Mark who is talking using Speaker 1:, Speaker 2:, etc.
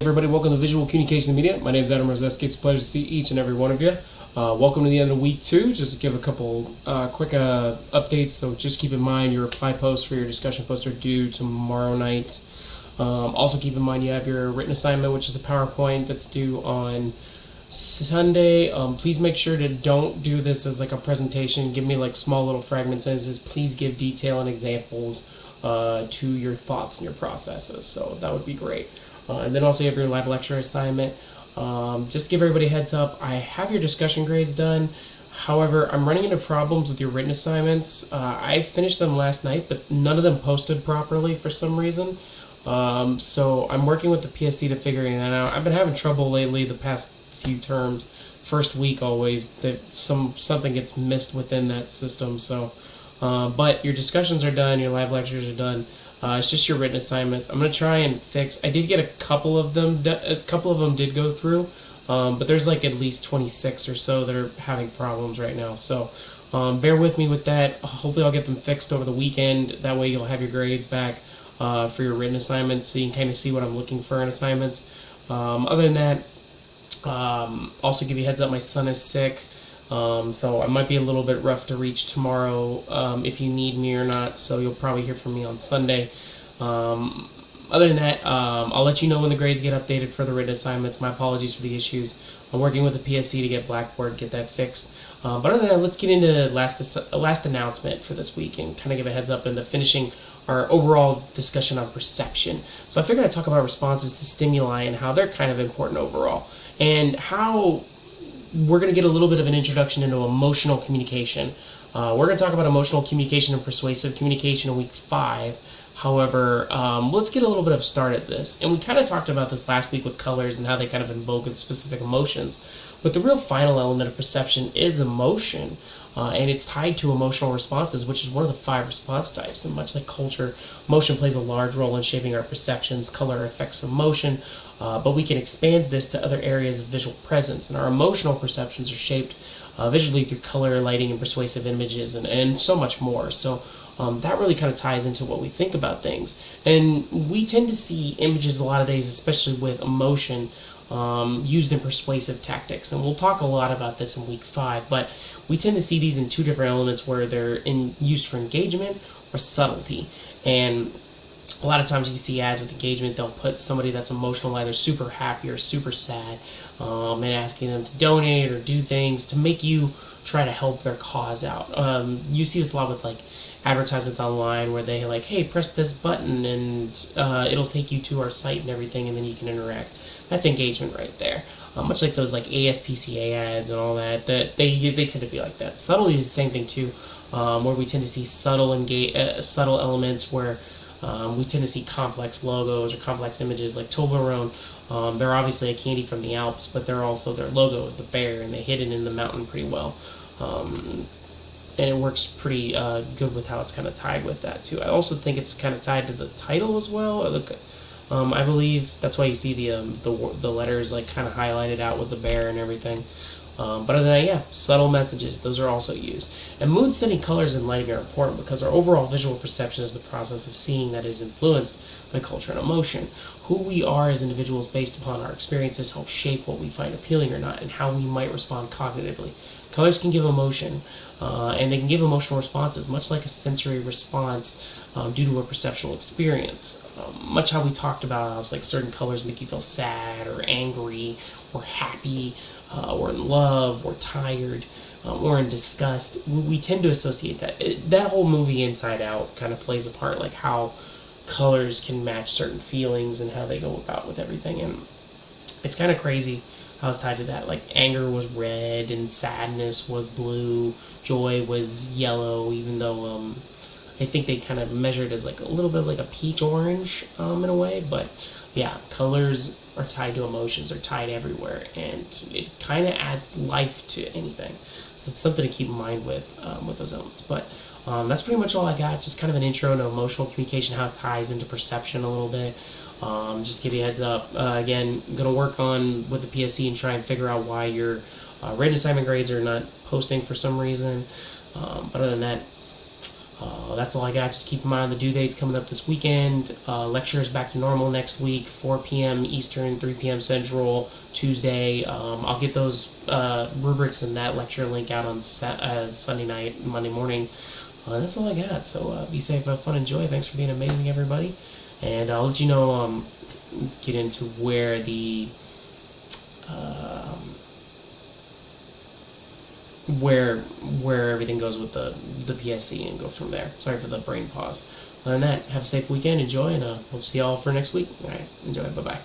Speaker 1: Everybody, welcome to Visual Communication Media. My name is Adam Rozeski. It's a pleasure to see each and every one of you. Welcome to the end of week 2. Just to give a couple quick updates. So just keep in mind your reply posts for your discussion posts are due tomorrow night. Also keep in mind you have your written assignment, which is the PowerPoint that's due on Sunday. Please make sure to don't do this as like a presentation. Give me like small little fragments and says please give detail and examples to your thoughts and your processes. So that would be great. And then also you have your live lecture assignment. Just to give everybody a heads up, I have your discussion grades done. However, I'm running into problems with your written assignments. I finished them last night, but none of them posted properly for some reason. So I'm working with the PSC to figuring that out. I've been having trouble lately the past few terms. First week always, that something gets missed within that system. So, but your discussions are done, your live lectures are done. It's just your written assignments. I'm going to try and fix. I did get a couple of them. A couple of them did go through, but there's like at least 26 or so that are having problems right now. So bear with me with that. Hopefully I'll get them fixed over the weekend. That way you'll have your grades back for your written assignments, so you can kind of see what I'm looking for in assignments. Other than that, also give you a heads up, my son is sick. So I might be a little bit rough to reach tomorrow if you need me or not, so you'll probably hear from me on Sunday. Other than that, I'll let you know when the grades get updated for the written assignments. My apologies for the issues. I'm working with the PSC to get Blackboard, get that fixed. But other than that, let's get into last announcement for this week and kind of give a heads up into finishing our overall discussion on perception. So I figured I'd talk about responses to stimuli and how they're kind of important overall, and how we're going to get a little bit of an introduction into emotional communication. We're going to talk about emotional communication and persuasive communication in week 5. However, let's get a little bit of a start at this. And we kind of talked about this last week with colors and how they kind of invoke specific emotions. But the real final element of perception is emotion. And it's tied to emotional responses, which is one of the 5 response types. And much like culture, emotion plays a large role in shaping our perceptions. Color affects emotion, but we can expand this to other areas of visual presence. And our emotional perceptions are shaped visually through color, lighting, and persuasive images, and so much more. So that really kind of ties into what we think about things. And we tend to see images a lot of days, especially with emotion, used in persuasive tactics. And we'll talk a lot about this in week 5, but we tend to see these in 2 different elements where they're used for engagement or subtlety. And a lot of times you see ads with engagement, they'll put somebody that's emotional, either super happy or super sad, and asking them to donate or do things to make you try to help their cause out. You see this a lot with like advertisements online where they like, hey, press this button and it'll take you to our site and everything, and then you can interact. That's engagement right there. Much like those like ASPCA ads and all that, they tend to be like that. Subtlety is the same thing too, where we tend to see subtle elements where we tend to see complex logos or complex images like Toblerone. They're obviously a candy from the Alps, but their logo is the bear, and they hid it in the mountain pretty well. And it works pretty good with how it's kind of tied with that too. I also think it's kind of tied to the title as well. I believe that's why you see the letters like kind of highlighted out with the bear and everything. But other than that, yeah, subtle messages, those are also used. And mood setting, colors, and lighting are important because our overall visual perception is the process of seeing that is influenced by culture and emotion. Who we are as individuals based upon our experiences help shape what we find appealing or not and how we might respond cognitively. Colors can give emotion, and they can give emotional responses, much like a sensory response due to a perceptual experience. Much how we talked about how it's like certain colors make you feel sad or angry or happy or in love or tired or in disgust. We tend to associate that. That whole movie Inside Out kind of plays a part, like how colors can match certain feelings and how they go about with everything. And it's kind of crazy how it's tied to that. Like anger was red and sadness was blue, joy was yellow, even though I think they kind of measured as like a little bit like a peach orange in a way. But yeah, colors are tied to emotions, they're tied everywhere, and it kind of adds life to anything. So it's something to keep in mind with those elements. But that's pretty much all I got. Just kind of an intro to emotional communication, how it ties into perception a little bit. Just to give you a heads up. Again, I'm going to work on with the PSC and try and figure out why your written assignment grades are not posting for some reason. But other than that, That's all I got. Just keep in mind the due dates coming up this weekend. Lectures back to normal next week, 4 p.m. Eastern, 3 p.m. Central, Tuesday. I'll get those rubrics and that lecture link out on Sunday night, Monday morning. That's all I got. So be safe, have fun, enjoy. Thanks for being amazing, everybody. And I'll let you know, get into where the where everything goes with the PSC and go from there. Sorry for the brain pause. Other than that, have a safe weekend, enjoy, and hope to see y'all for next week. All right, enjoy, bye-bye.